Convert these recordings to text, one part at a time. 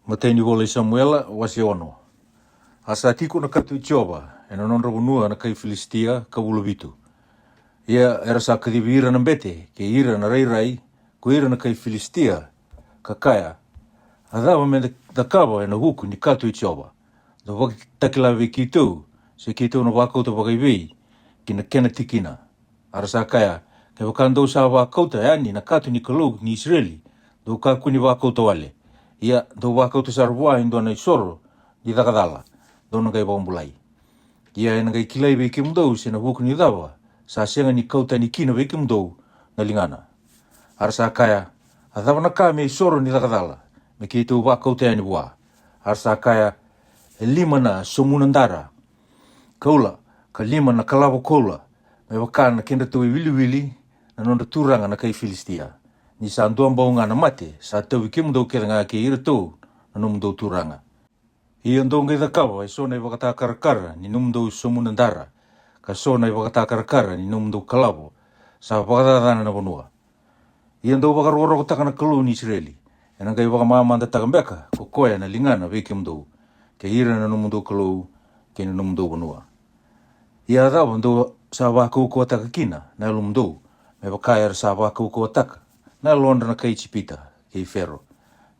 Mateni Wole Samuela wasi ono. Asa tiku na katu i Jehova, e na nonra unua na kai Filistia ka ulubitu. Ia era sa kadivira na bete, ke ira na rai, ko ira na kai Filistia, ka kaya. Adhawa me da kawa e na huku ni katu i Jehova. Da waki takila we kitou, se kitou na wakauta wakaiwei, ki na kena tikina. Ara sa kaya, ke wakandou sa wakauta yani na katu ni kalou ni Israeli, do kaku ni wakauta wale. Ia do wakauta sarwa indo na isoro, di dakadala, do na kai wambulai. Ia e na kai kilai we kimdou se na huku ni dawa, sa senga ni kauta ni kina we kimdou na lingana. Ara sa kaya, adhawa na ka me isoro ni dakadala, me kitou wakauta yani wa. Ara sa kaya, e lima na somunandara, kaula, ka lima na kalawa kaula, me wakana kenda tui wili na nonda turanga na kai Filistia. Ni sa anduang baunga na mate, sa tau i kimdou kera ngā ke ira tau na numdou turanga. I andou ngai kawa, e sona i wakata karakara ni numdou somunandara, ka sona i wakata karakara ni numdou kalawo, sa wakatadana na wanua. I andou wakaruoro taka na kalu ni Israeli, e nangai wakamamanda takambeka, ko koea na lingana we kimdou, ke ira na numdou kalu, ke na numdou wanua. I adhawa andou sa wakauko ataka kina, na lumdou, me wakaya sa wakauko ataka, na londa na kai chipita, kei fero.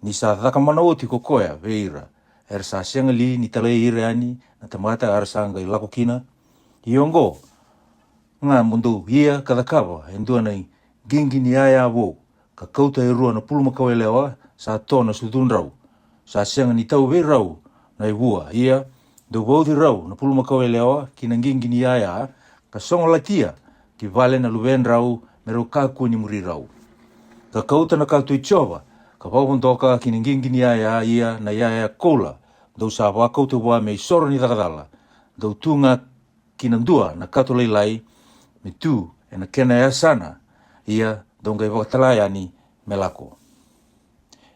Ni sa dhakamana oti ko koea, veira. Er sa sianga li ni tale ire ani, na tamata ar sa ngai lako kina. Iongo, ngā mundu ia kadakawa, endua nei gingi ni aya wo, ka kauta e rua na puluma kawe lewa, sa tona sudun rau. Sa sianga ni tau ve rau, na i wua, ia, do wauthi rau, na puluma kawe lewa, kina gingi ni aya, ka songa latia, ki vale na luwen rau, mero kaku ni muri rau. Ka kauta na kautu i Jehova, ka wawondoka ki ngingi ni aya ia na aya kola, dou sa wakauta wa me isoro ni dakadala, dou tunga ki nandua na kato leilai, me tu e na kena ea sana, ia dou ngai wakatalaya ni me lako.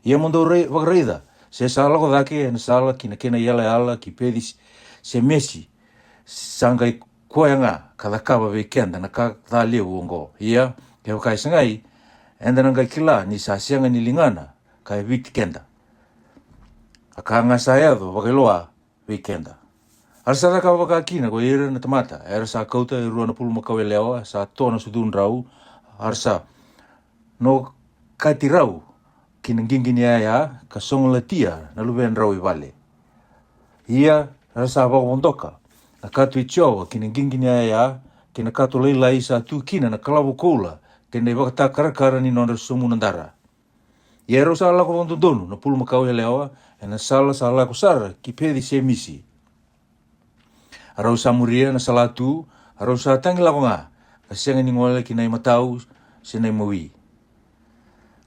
Ia mondo wakareida, se sa lako dhake e na sala ki na kena iala ala ki pedis se mesi, sangai koeanga kadakawa we kenda na ka dhali uongo. Ia, ke wakai sangai, enda nangai kila ni sa sianga ni lingana kai witi kenda. Aka nga sa eado wakailoa weekenda. Ara sa raka wakakina ko ira na tamata. Era sa kauta i rua na puluma kawe lewa sa tona sudun rau. Ara sa no kati rau kina ngingi ni aya ka songa latia na luwen rau i vale. Ia ara sa wawondoka na katu i Jehova kina ngingi ni aya kina katu leilai sa tu kina na kalawu koula kena i wakata karakara ni nonda somunandara. Ia ero sa lako wantondonu na puluma kawe lewa e na sala sa lako sara ki pedi se misi. Arau sa muria na salatu, arau sa tangi lako ngā, ka senga ni ngole ki nai matau se nai mawi.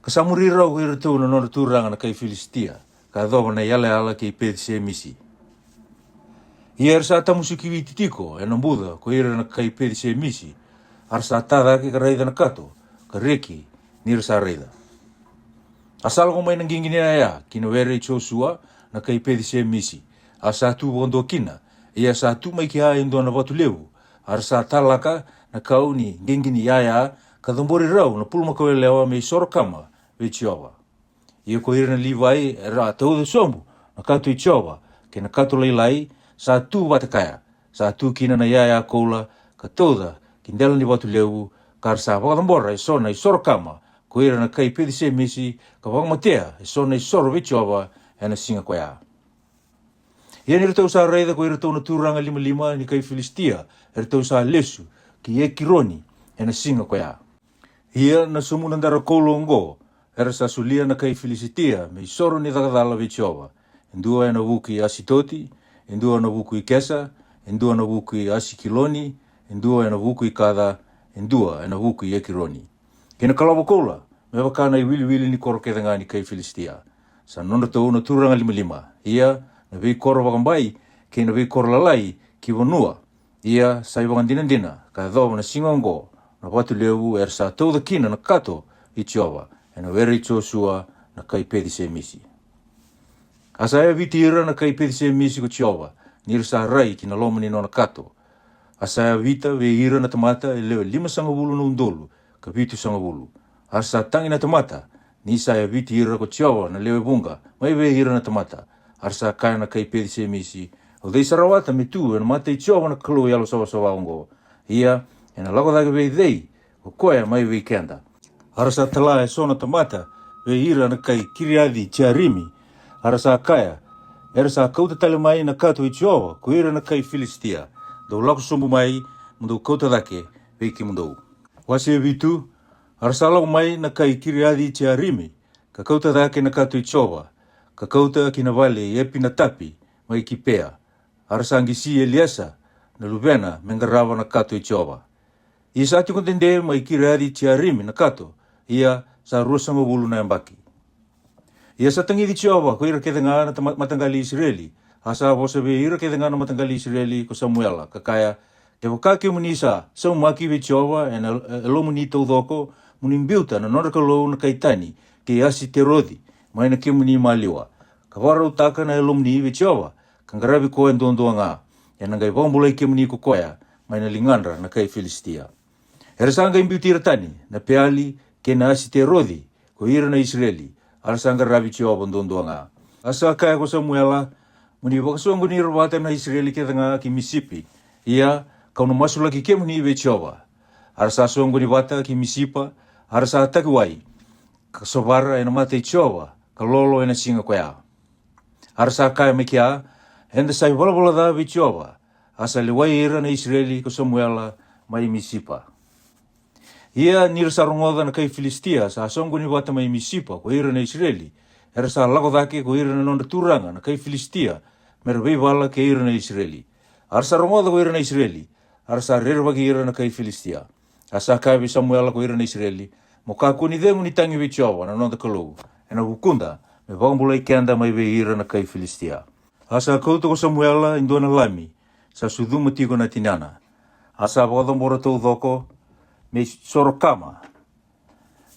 Ka sa muri rau ira tau na nonda turanga na kai Filistia, ka dhoba na yale ala ki pedi se misi. Ia ero sa tamusu ki wititiko e na mbuda ko ira na kai pedi se misi, ar sa tada ki ka raida na kato, ka reki nira sa raida. Asal ko may nanggingin niya, kinawere i Joshua na kay pedi siya misi. Asa tu bondo kina, iya sa tu may kihain doon na batulewu. Ar sa talaka na kau ni gingin niya, kadambori raw na pulma kawelewa may sorokama, Jehova. Iyo ko ira na liwai, era tau da sombu, na katu i Jehova, kina katu laylay, sa tu batakaya, sa tu kina na yaya koula, katoda, kindela ni batulewu, kar sa wakadambora iso na isorokama, ko ira na kai pedi se misi, ka wakamatea, iso na isoro Jehova, e na singa koea. Ia ni tau sa reida ko ira tau na turanga 5 ni kai Filistia, ira tau sa lesu, ki Ekironi, e na singa koea. Ia na sumunandara kolongo, era sa sulia na kai Filistia, me isoro ni dakadala Jehova. Endua e na wuki Asitoti, endua na wuki Kesa, endua na wuki Asikiloni, endua e na wuki Kada, endua e na wuki Ekironi. Kena kalawa koula, me wakana i wili ni koro kedanga ni kai Filistia. Sa nonda tau na turanga 5. Ia, na wei koro wakambai, ke na wei koro lalai, ki wanua. Ia, sa i wakandina, ka dhoba na singongo, na watu lewu er sa tau da kina na kato i Jehova, e na wera i Joshua na kai pedi se misi. Asa ea viti ira na kai pedi se misi ko Jehova, nira sa rai ki na loma ni nona kato. Asa ea vita we ira na tamata e leo 5 sanga wulu na undolu, ka vitu sanga wulu. Asa tangi na tamata, Nisa e viti ira ko Jehova na lewe bunga, mai we ira na tamata. Arsa kaya na kai pedi se misi. O dei sarawata me tu, e na mate i Jehova na kalu yalo sawa ongo. Ia, e na lago dage wei dei, o koea mai wei kenda. Arsa tala e sona tamata, wei ira na kai kiriadi tiarimi. Arsa kaya, erasa kauta tale mai na kato i Jehova, ko ira na kai Filistia. Do lako sombu mai, mundu kauta dake, wei ki mundu. Wasi e vitu, arsa lau mai na kai kiriadi tiarimi, ka kauta dake na kato i Jehova, ka kauta ki na vale i epi na tapi, mai ki pea. Arsa angisi Eliasa, na lubena, mengarawa na kato i Jehova. Ia sa ati kontende mai kiriadi tiarimi na kato, ia sa rusanga wulu na yambaki. Ia sa tangi di Jehova, ko ira kete ngā na matangali Israeli, asa vosa ve ira kete ngā na matangali Israeli ko Samuela, kakaya, te wakake muni sa maki ve Jehova, e lo muni tau doko, muni mbiuta na nora kalou na kaitani, ke asi te rodi, mai na ke muni maliwa. Ka warau taka na lo muni ve Jehova, kangarabi koe ndondoa ngā, e nangai wambulai ke muni ko koea, mai na lingandra na kai Filistia. Era sanga imbiuti ratani, na peali, ke na asi te rodi, ko ira na Israeli, arasanga rabi Jehova ndondoa ngā. Asa kaya ko Samuela, muni wakasua muni rawata na Israeli ke ngā ki Misipi, ia kauna masula ki ke muni ve Jehova. Arasa songo ni wata ki Misipa, arasa ataki wai, ka sovara e na mata i Jehova, ka lolo e na singa koea. Arasa kaya me kia, enda sai wala da ve Jehova, asa le wai ira na Israeli ko Samuela mai Misipa. Ia nira sarongoda na kai Filistia sa songo ni wata mai Misipa ko ira na Israeli. Era sa lago dake ko ira na nonda turanga na kai Filistia mera wei wala ke ira na Israeli. Ar sarongoda ko ira na Israeli. Ar sa rerwa ki ira na kai Filistia. Asa kai vi Samuela ko ira na Israeli. Mo ka kuni demu ni tangi vi Jehova na nonda kalou. E na hukunda me wambulai kenda mai wei ira na kai Filistia. Asa kauta ko Samuela indona lami sa suduma tiko na tinana. Asa wadomora tau doko me sorokama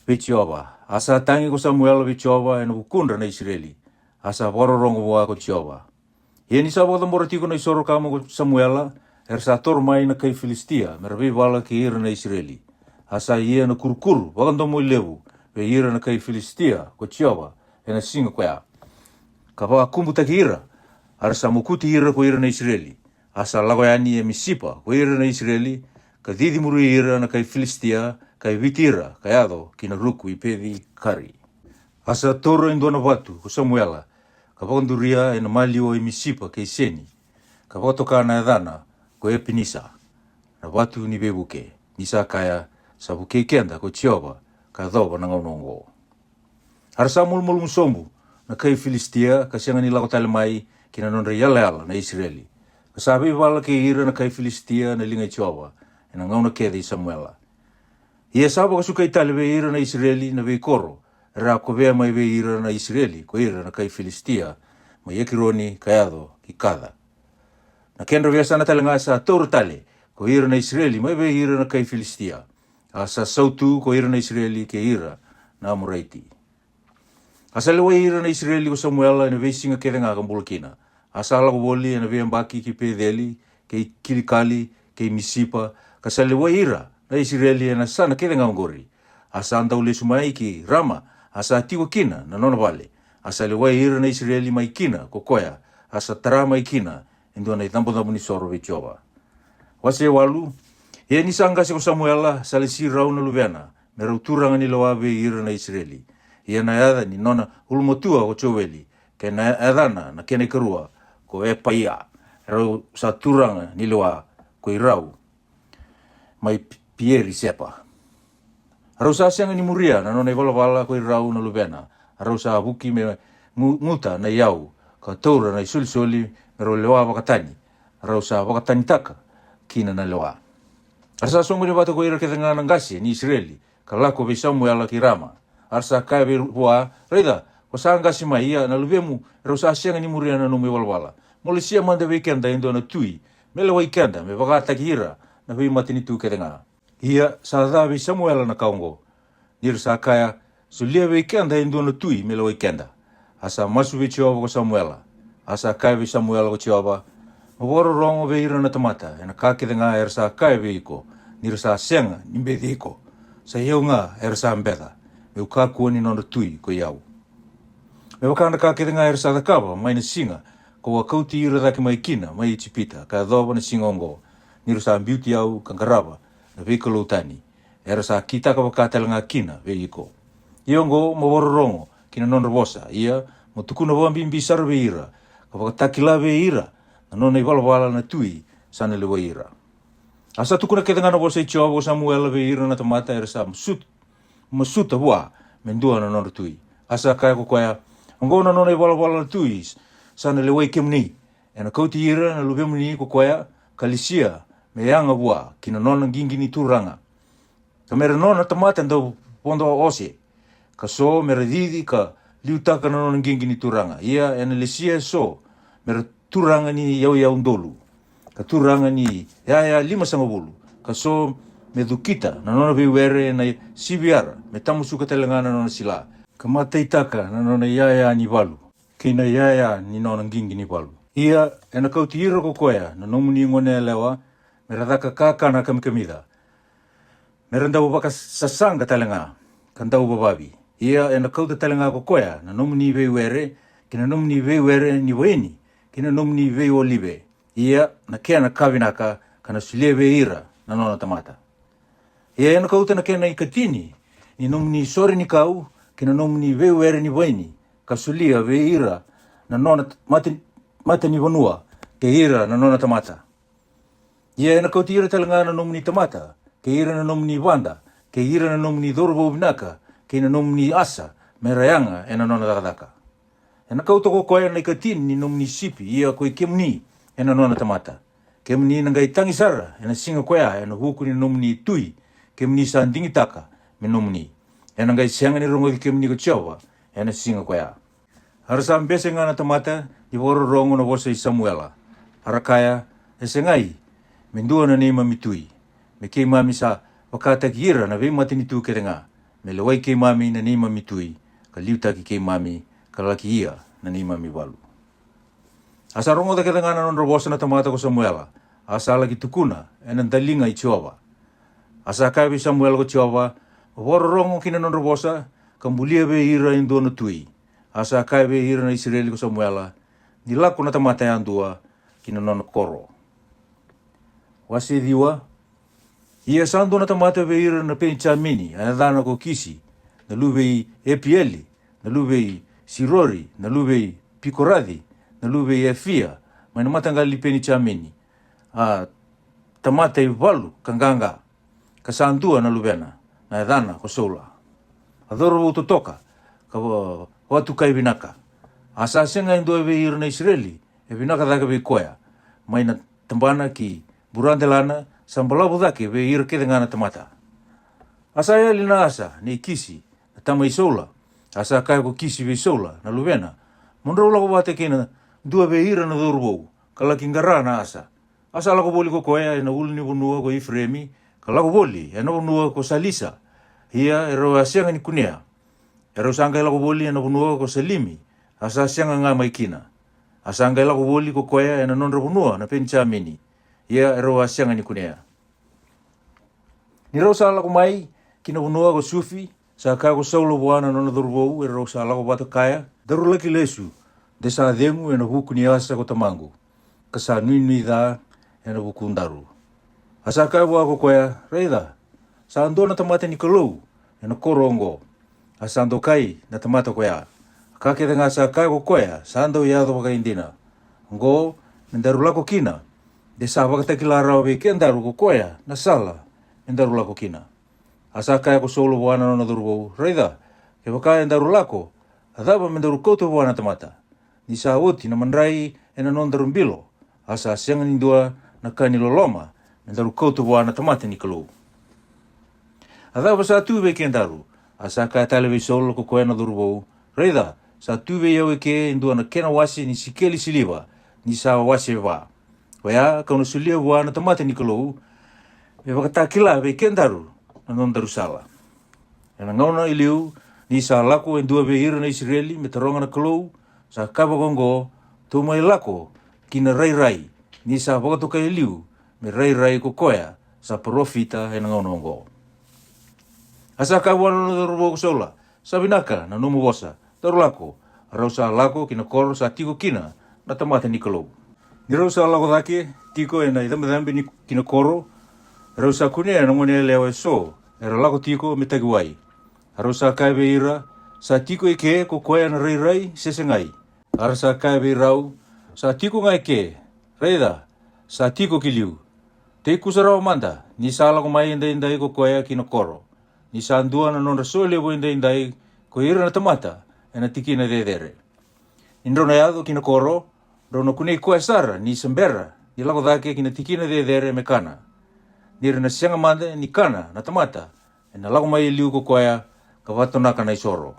ve Jehova. Asa tangi ko Samuela ve Jehova e na hukunda na Israeli. Asa wararongo wa ko Jehova. Ia ni sa wadomora tiko na sorokama ko Samuela er sa tor mai na kai Filistia mera wei wala ke ira na Israeli. Asa ia na kurukuru wakandomo i lewu ve ira na kai Filistia ko Jehova e na singa koea. Ka wakumbu taki ira arsa mukuti ira ko ira na Israeli. Asa lagoyani e Misipa ko ira na Israeli, ka didi muri ira na kai Filistia, kai vitira, kai ado, kina ruku i pedi kari. Asa toro indona watu ko Samuela, ka wakanduria e na malio i Misipa kei seni, ka watoka na edana ko Epinisa, na watu ni bebuke, nisa kaya sa buke kenda ko Jehova, ka doba na ngaunongo. Arsa mulmul musombu, na kai Filistia, ka sianga ni lako talemai, kina nonra yala na Israeli. Kasabi wala ke ira na kai Filistia na linga Jehova, e na ngauna keda i Samuela. Ia saba ka suka itali ve ira na Israeli na ve koro, ra ko vea mai ve ira na Israeli, ko ira na kai Filistia, mai ekironi kayado ki kada. Na kendra vea sana tali ngasa tauro tali, ko ira na Israeli mai ve ira na kai Filistia. Asa sautu ko ira na Israeli ke ira na Amuraiti. Asa lewa ira na Israeli ko Samuela na ve singa keda nga kambulakina. Asa ala ko woli na ve mbaki ki pedeli, ke kilikali, ke Misipa, ka lewa ira na Israeli na sana keda nga ngori. Asa anda ule sumai ki Rama, asa atiwa kina na nona vale. Asa lewa ira na Israeli mai kina ko koea, asa tara mai kina, endo na itambo ni soro ve Jehova. Wase walu, ia ni sanga se ko Samuela sa le sirau na luvena, me rauturanga ni lawa ve ira na Israeli. Ia na yada ni nona ulmotua ko Joeli, ke na yadana na kene karua, ko e paia, rau sa turanga ni lawa ko irau, mai pieri sepa. Rau sa sianga ni muria na nona iwala ko irau na luvena, rau sa buki me nguta na iau, ka taura na isulisoli, me rau lewa wakatani, rau sa wakatani taka, kina na lewa. Arsa songo ni wata ko ira kete ngana ngasi ni Israeli, ka lako ve Samuela ki Rama. Arsa kai ve hua, reida, ko sa ngasi mai ia na luvemu, rau sa sianga ni muria na nome walwala. Mole sia manda weekenda indo na tui, mele weekenda, me wakata ki ira, na hui matini tu kete ngana. Ia sa dha ve Samuela na kaungo, nir sa kaya, so lia weekenda indo na tui, mele weekenda. Asa masu ve Jehova ko Samuela, asa kai ve Samuela ko Jehova, mawaro rongo ve ira na tamata, e na kakete ngā sa kai ve iko, nir sa senga ni mbedi iko, sa hiau ngā sa mbeda, me uka kuani nona tui ko iau. Me wakana ka ke ngā sa kawa mai na singa ko wa kauti ira daki mai kina mai chipita ka dhoba na singa ongo niru sa beauty au kangarava na veikolo tani era sa kita ka wakatela ngā kina ve iko. Iongo mawarorongo kina nona vosa ia mo tukuna wambimbi sara ve ira ka wakatakila ve ira na nona i wala na tui sana le ira. Asa tukuna ke ngana vosa i choa Samuela ve ira na tamata era sa masuta hua mendua na nona tui. Asa kaya ko kaya ngona nona i wala na tui sana le kemni e na kauti ira na lubemni ko kaya kalisia me yanga hua kina nona gingini turanga. Ka mera nona tamata ndau pondo ose ka so mera didi ka liutaka na nona gingini turanga. Ia e na lesia so mera turanga ni yau ndolu. Ka turanga ni ya 5 ka so me dukita na nona viwere na sibiara me tamusuka telengana nona sila. Ka mataitaka na nona ya ni walu. Kina ya ni nona ngingi ni walu. Ia e na kauti ira ko koea na nomuni ngone lewa me radaka kakana kamida. Me randau baka sasanga talenga kandau bababi. Ia e na kauta talenga ko koea na nomuni viwere kina nomuni viwere ni weni kina nomuni vi olive. Ia na kea na kavinaka kana suleve ira na nona tamata. Ia e na kauta na kea na ikatini ni nomuni sore ni kau kina nomuni viwere ni weni ka sulia ve ira na nona mata ni vanua ke ira na nona tamata. Ia e na kauti ira talenga na nomuni tamata ke ira na nomuni wanda ke ira na nomuni dorbo binaka ke na nomuni asa me rayanga e na nona dakadaka. E na kauta ko koea na ikatini ni nomuni sipi ia ko i kemni e na nona tamata. Kemni na ngai tangi sara e na singa koea e na huku ni nomuni tui kemni sa ndingi taka me nomuni. E na ngai sianga ni rongo ki kemni ko tsawa e na singa koea. Harasa mbese ngana tamata i woro rongo na vosa i Samuela. Harakaya e sengai mendua na neima mitui. Me kei mami sa wakataki ira na vei mati ni tu kerenga. Me lewai kei mami na neima mitui ka liutaki kei mami ka laki ia na neima mi walu. Asa rongo da keda ngana nondro vosa na tamata ko Samuela. Asa lagi tukuna e na dalinga i Chiova. Asa kai Samuela ko Chiova woro rongo kina nondro vosa ka mulia ve ira indo na tui. Asa kai ve ira na Israeli ko Samuela ni lako na tamata ya andua kina nona koro. Wasi diwa ia sando na tamata ve ira na Penchamini ana dana ko kisi na luvei Epieli na luvei Sirori na luvei Pikoradi na luvei Efia mai na matangali Penchamini tamata i walu kanganga kasandua na luvena na dana ko sola adoro utotoka ka watu kai binaka asa senga indo ve ira na Israeli e binaka daga ve koya mai na tambana ki burandelana sambalabu dake ve ira ke ngana tamata asa ya lina asa ni kisi na tama isola asa kai ko kisi ve sola na luvena mondro la ko bate kena dua ve ira na dorbo kala kingara na asa la ko boli ko koya na ulni bunua ko Ifremi kala ko boli na bunua ko Salisa ia ero asianga ni kunia ero sanga la ko boli na bunua ko Selimi asa asianga nga maikina asa nga la ko boli ko koya na nondro bunua na Penchamini ia ero asianga ni kunia ni rosa la ko mai kina bunua ko Sufi sa ka ko Saulo buana nona dorbo ero sa la ko bata kaya daru laki lesu desa dengu na huku ni asa ko tamangu kasa nui da na huku ndaru asa ka bua ko koya reida sa ando na tamata ni kolou na korongo asa ando kai na tamata koya ka ke nga sa ka ko koya sa ando ya do ka indina ngo ndaru la ko kina desa ba ka kilara we ke ndaru ko koya na sala ndaru la ko kina asa ka ko solo buana na durbo reida ke ka ndaru la ko adaba mendaru ko to buana tamata ni sa oti na mandrai na non darumbilo asa siang ni dua na kani loloma mendaru ko to buana tamata ni kolou adaba sa tu be ke ndaru asa ka televisol ko koena durbo reida sa tu be yo ke indua na kena wasi ni sikeli siliva ni sa wasi va waya ka no sulia buana tamata ni kolou e wakatakila be ke ndaru na non darusala na ngona iliu ni sa lako indua be ira na Israeli me taronga na kolou sa kaba gongo tu mai lako kina rai ni sa wakato ka iliu me rai ko koya sa profita e ngona ngo asa ka wana no robo sola sabinaka na nomu wosa, taru lako, rausa lako kina koro sa tiko kina, na tamata ni kalou. Ni rausa lako dake, tiko e na idambe ni kina koro, rausa kune e nangone leo e so, era lako tiko me tagiwai. Rausa kaiwe ira, sa tiko e ke ko koea na rai sesengai. Arasa kaiwe rau, sa tiko ngai ke, reida, sa tiko kiliu. Te kusarao manda, ni sa lako mai indai ko koea kina koro. Ni sa andua na nonra sole wo indai ko ira na tamata, e na tiki na dedere. Indro na yado kina koro, rono kunei koe sara, ni sembera, ni lako dake kina tiki na dedere me kana. Ni rena sianga manda, ni kana, na tamata, e na lako mai liu ko koea, ka watonaka na isoro.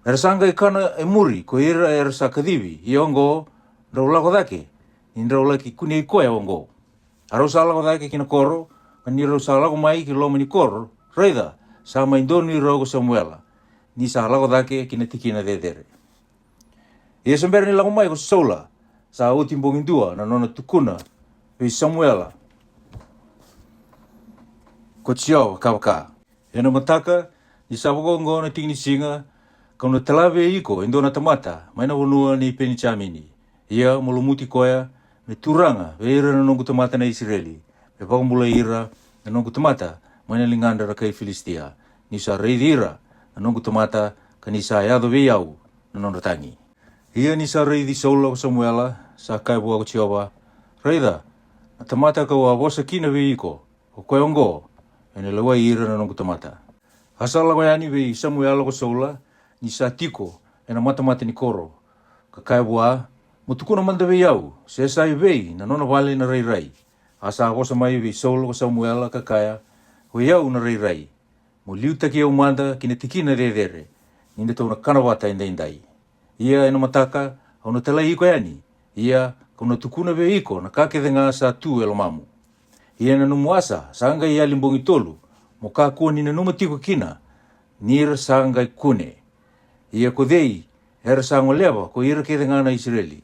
Era sanga i kana e muri, ko ira era sa kadivi, i ongo, rau lako dake, ni rau laki kunei koe ongo. Arau sa lako dake kina koro, ka ni rau sa lako mai ki loma ni koro, reida, sa maindoni rau ko Samuela, ni sa lako dake kina tiki na dedere. Ia sembera ni lako mai ko Saula, sa utimbongin dua na nona tukuna, hui Samuela, ko tiao kawaka. Ia na mataka, ni sa wakongo na tiki ni singa, ka una talawe iko indo na tamata, mai na wanua ni peni chamini. Ia mulumuti koea, me turanga, ve ira na nongu tamata na Israeli, ve pakamula ira na nongu tamata, mai na linganda ra kai Filistia, ni sa reidi ira na nongu tamata, ka ni sa yado ve yau na nonga tangi. Ia ni sa reidi Saula ko Samuela, sa kai bua ko Jehova, reida, na tamata ka wa wosa kina ve iko, o koe ongo, ene lawa ira na nongu tamata. Asala ko yani ve Samuela ko Saula, ni sa tiko, ena mata ni koro, ka kai bua, mutukuna manda ve yau, se sai vei na nona wale na rai. Asa wosa mai ve Saula ko Samuela ka kaya, ho yau na rai. Mo liuta ki au manda kina tikina dedere, nina tau na kanawata indai. Ia ena mataka, au na tala iko yani, ia kauna tukuna ve iko na kakethe ngā sa tu elo mamu. Ia na numuasa, sanga ia limbongi tolu, mo kakua nina numa tiko kina, nira sanga kune. Ia ko dei, era sango lewa, ko ira kethe ngā na Israeli.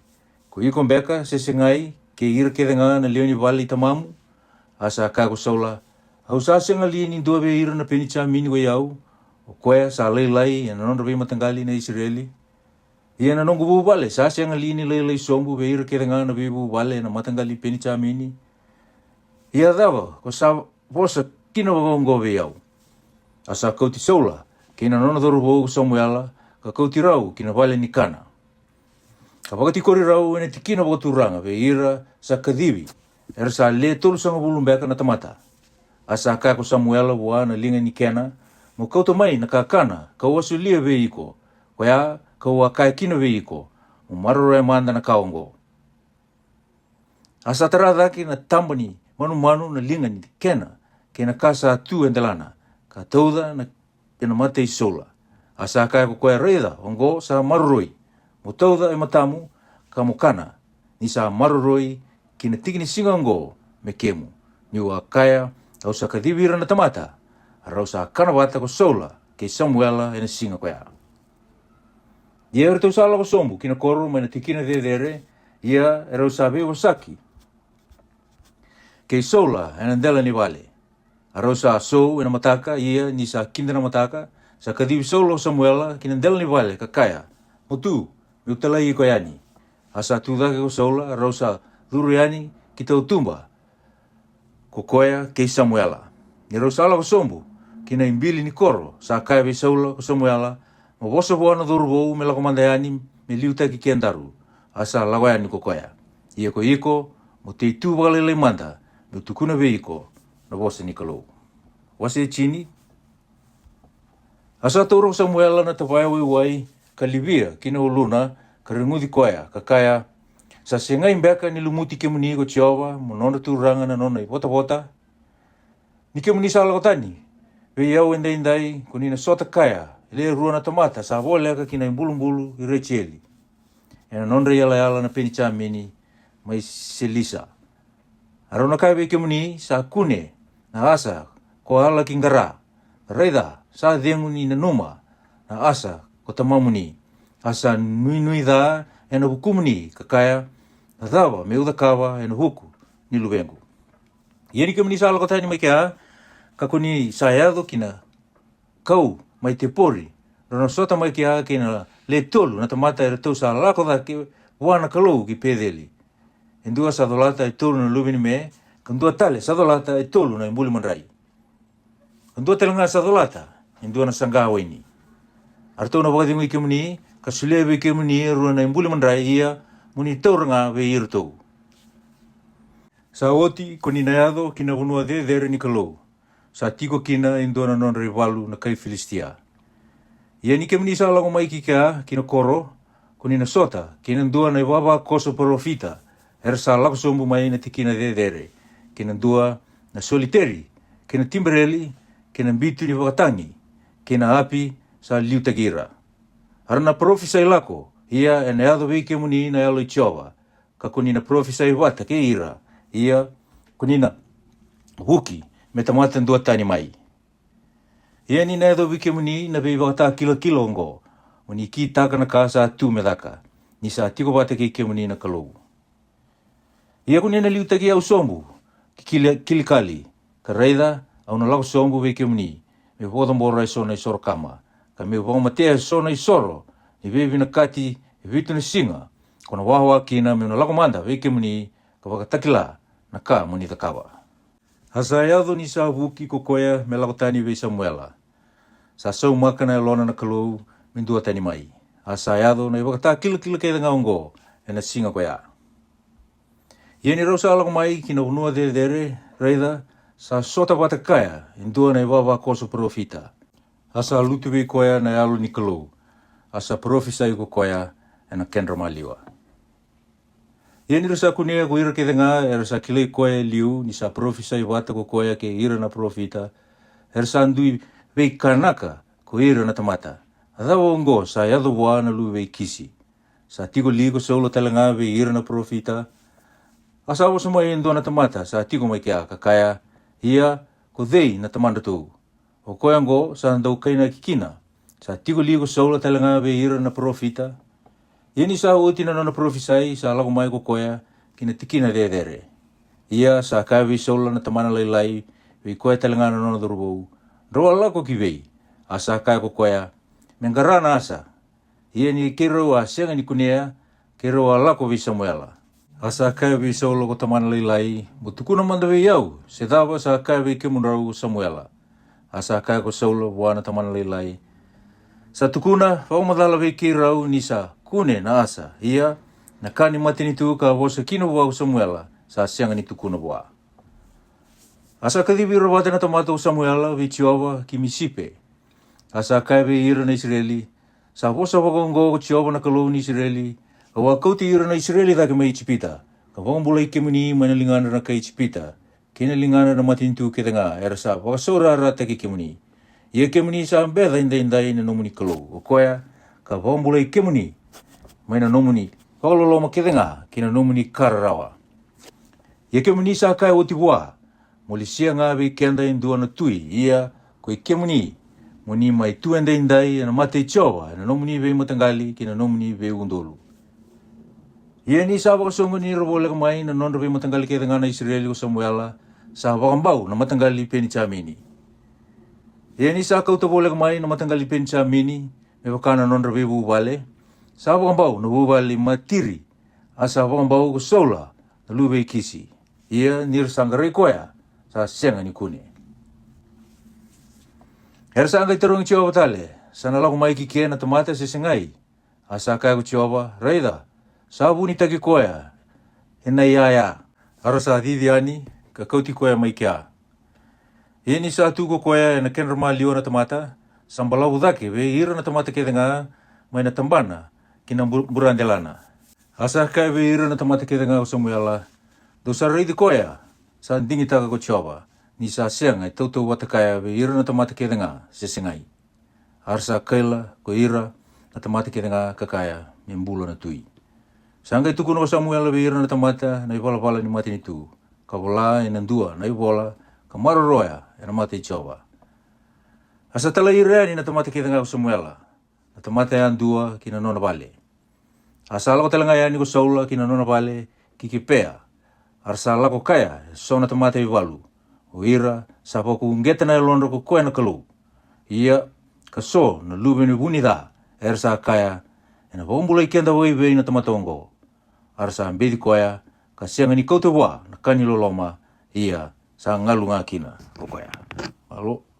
Ko iko mbeka, sesengai, ke ira kethe ngā na leoni wali tamamu, asa kako Saula, au sa senga li ni dua ve ira na penicha mini wa yau, o koea sa leilai, na nonra ve matangali na Israeli. Ia na nongu bubu wale, sa senga li ni leilai sombu ve ira kethe ngā na bubu wale na matangali penicha mini. Ia dawa, ko sa vosa kina wakongo ve yau. Asa kauti Saula, kina nona doru ho Samuela, ka kauti rau kina wale ni kana. Ka wakati kori rau ene tikina wakaturanga ve ira sa kadivi, era sa le tolu sanga bulumbeka na tamata. Asa kako Samuela wa na linga ni kena, mo kauta mai na kakana, ka wasu lia ve iko, wea ka wakai kina ve iko, mo maroro e manda na kaongo. Asa taradaki na tambani, manu na linga ni kena, kena kasa tu endelana, ka tauda na kena matei Saula. Asa kai ko koe reida, ongo sa maruroi. Mo tauda e matamu, ka mokana, ni sa maruroi, kina tikini singa ongo, me kemu. Ni ua kaya, au sa kadivira na tamata, arau sa kanawata ko Saula, ke Samuela e na singa koea. Ia ertau sala ko sombu, kina koro, mai na tikina dedere, ia erau sa veo saki. Ke Saula e na ndela ni wale. Arau sa sou e na mataka, ia ni sa kinda na mataka, sa kadivi Saula o Samuela, kina ndela ni wale, ka kaya. Motu, me utalai ko yani. Asa tudake ko Saula, arau sa dhuru yani, kita utumba. Ko koea ke Samuela. Ni rau sala ko sombu, kina imbili ni koro, sa kaya ve Saula ko Samuela, mo wosa boana dhuru bou me lako manda yani, me liuta ki kiandaru. Asa lawa yani ko koea. Ia ko iko, mo te itu wakalele manda, me tukuna ve iko, na wosa ni kalou. Wase chini, asa tauro Samuela na tawaya wai, ka Libia, kina uluna, ka ringuthi koea, ka kaya, sa sengai mbeka ni lumuti ke muni ko Jehova, mo nona turanga na nona i bota. Ni ke muni sa lakotani, ve iau indai, ko nina sota kaya, le rua na tamata, sa vole aka kina imbulu i Racheli. Ena nonra yala na penicha mini, mai Selisa. Arona kai ve ke muni, sa kune, na asa, ko ala kingara, reida, sa dengu ni na numa, na asa, ko tamamuni, asa nui da, ena hukumuni, kakaya, na dawa, me udakawa, ena huku, ni luwengu. Ieni ke muni sa alakotani mai kea, kako ni sa yado kina, kau, mai te pori. Rono sota mai ki a kina le tolu na tamata e tau sa lako da ki wana kalou ki pedeli. E ndua sa dolata e tolu na luvini me, kan dua tale sa dolata e tolu na imbuli manrai. Kan dua telanga sa dolata, e ndua na sanga waini. Arto na wakati ngi kemuni, ka sulebe kemuni rua na imbuli manrai ia, muni tauranga ve irtou. Sa oti koni na yado kina unua de ni kalou. Sa tiko kina e ndua na non rivalu na kai Filistia. Ia ni kemuni sa lango mai ki kia, kina koro, koni na sota, kina ndua na iwawa koso profita, era sa lako sombu mai na tikina de kina ndua na soliteri, kina timbereli, kina mbitu ni wakatangi, kina api sa liu tagira. Arana profisai lako, ia e na yado vei kemuni na yalo i tiowa, ka koni na profisai wata ke ira, ia koni na huki, me tamata ndua tani mai. Ia ni na yado vei kemuni na vei wakata kilo ngo, muni ki taka na ka sa tu me daka, ni sa tiko wata ke kemuni na kalou. Ia koni na liu tagi au sombu, ki kilikali, ka reida au na lau sombu vei kemuni, me voda mbora i sona i soro kama, ka me vong matea i sona i soro, ni vevi na kati, i vitu na singa, kona wahawa kina me na lako manda vei kemuni, ka wakatakila na ka muni takawa. Hasa yado ni sa wuki kokoya me lako tani vei Samuela. Sa sau makana e lona na kalou, min dua tani mai. Hasa yado na i wakata kila kei da ngaungo, e na singa koya. Ia ni rausa alako mai ki na unua dere, reida, sa sota wata kaya, indua na iwawa koso profita. Asa lutu vei koya na alu ni kalou. Asa profisa i koya e na kendra maliwa. Ia ni rasa kunia ko ira ke denga, e rasa kilei koya liu, ni sa profisa i wata koya ke ira na profita, e rasa andui vei kanaka ko ira na tamata. Adawa ongo sa yado wa na lu vei kisi. Sa tiko ligo saulo talanga vei ira na profita, asa awa semua e ndua na tamata sa tiko mai kia kakaya, ia ko dei na tamanda tu. O koya ngo sa ndau kaina kikina, sa tiko ligo saulo talanga vei ira na profita, ia ni sa uti na profisai sa lako mai ko koya kina tikina dere. Ia sa kaya vei saulo na tamana lailai, vei koya talanga na nona dorobou, roa lako ki vei, asa kaya ko koya, mengarana asa. Ia ni kero a senga ni kunea, kero a lako vei Samuela. Asa kaya vei saulo ko tamana lailai, mutukuna manda vei au, se dawa sa kaya vei kemunarau Samuela. Asa kaya ko saulo wana tamana lailai. Sa tukuna, waumadala vei kirau ni sa kune na asa, ia na kani mati ni tu ka wasa kino wau Samuela, sa senga ni tukuna wa. Asa kadivi rawate na tamata o Samuela vei Tiowa ki Misipe. Asa kaya vei ira na Israeli, sa wasa wakongo ko Tiowa na kalou ni Israeli, awa kauti ira na Israeli dake mai Ichipita, ka wangambulai kemuni mana lingana na ka Ichipita, kina lingana na matintu ke tanga, era sa wakasora rata ke kemuni. Ia kemuni sa ambeda indai na nomuni kalou, o koya, ka wangambulai kemuni, mana nomuni, wakaloloma ke tanga, kina nomuni kararawa. Ia kemuni sa kaya otiwa, molisia ngā vei kenda indua na tui, ia koe kemuni, moni mai tuenda indai na mate Tiowa, na nomuni vei matangali, kina nomuni vei undolu. Ia ni sa wakasongo ni rawolega mai na nonra vei matangali ke tanga na Israeli o Samuela, sa wakambau na matangali peni chamini. Ia ni sa kauta wolega mai na matangali peni chamini, me wakana nonra vei wuvale, sa wakambau na wuvale matiri, asa wakambau ko sola, na lu vei kisi. Ia ni rasangare koya, sa senga ni kune. Era sa angai tarungi Tiowa tale, sa nalako mai ki kia na tamata se sengai, asa kaya ko Tiowa, reida, sa wuni taki koya, hena ia, ara sa didi ani, ka kauti koya mai kia. Ia ni sa tuko koya na kenra malio na tamata, sambalau dake, ve ira na tamata ke denga, mai na tambana, kina burandelana. Asa kaya ve ira na tamata ke denga o Samuela, do sa reidi koya, sa dingi taka ko Tiowa, ni sa senga i tautou watakaya ve ira na tamata ke denga, se sengai. Arsa kaila ko ira na tamata ke denga kakaya, membula na tui. Sangkai tuku no Samuela ve ira na tamata, na iwala ni mati ni tu, ka wala ina ndua, na iwala, ka maroroya, e na mati Tiowa. Asa tala ira ni na tamata ke denga o Samuela, na tamata e andua ki na nona vale. Asa lako talanga yani ko Saula ki na nona vale, ki kipea, arsa lako kaya, so na tamata i walu, o ira, sa poku ngeta na ilonro ko koe na kalou. Ia, ka so na luwe ni vuni da, sa kaya, e na waumbula i kenda wai wei na tamatongo. Arasa ambedi koia, ka sianga ni koutewa na kaniloloma ia sa ngalu ngā kina. O koia. Alo.